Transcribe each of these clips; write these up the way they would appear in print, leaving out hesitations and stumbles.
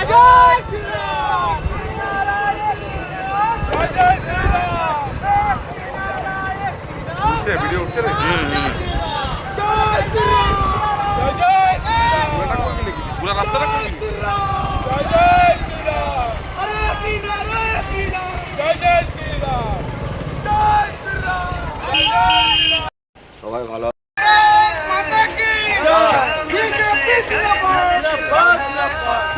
জয় শ্রীরাম জয় জয় Shriram video উঠছে রে জয় শ্রীরাম জয় জয় শ্রীরাম পুরো রাস্তাটা করবি জয় জয় শ্রীরাম হরে কৃষ্ণ জয় জয় শ্রীরাম জয় শ্রীরাম জয় জয় শ্রীরাম সবাই ভালো মাতা কি জয় বিজেপি জিন্দাবাদ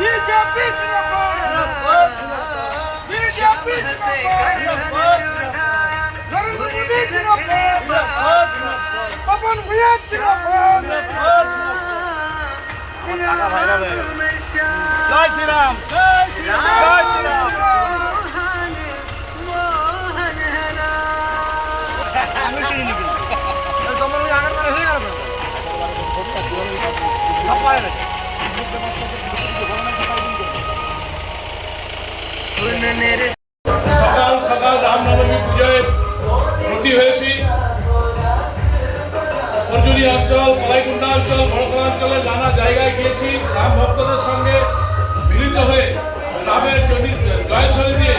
বিজেপি জিন্দাবাদ বিজেপি জিন্দাবাদ নরেন্দ্র মোদি জিন্দাবাদ পবন ভূঁইয়া জিন্দাবাদ টাকা ভাইরাল হয়ে গেল জয় শ্রীরাম জয় শ্রীরাম জয় শ্রীরাম আমি কি নিবি তোমার ওই আগের মানে হয়ে গেল ছাপায় না সকাল সকাল রামনবমী পুজোয় ভর্তি হয়েছি। অর্জুনী অঞ্চল, কলাইকুণ্ডা অঞ্চল, বড়খলা অঞ্চলের নানা জায়গায় গিয়েছি। রাম ভক্তদের সঙ্গে মিলিত হয়ে রামের জয়ধ্বনি দিয়ে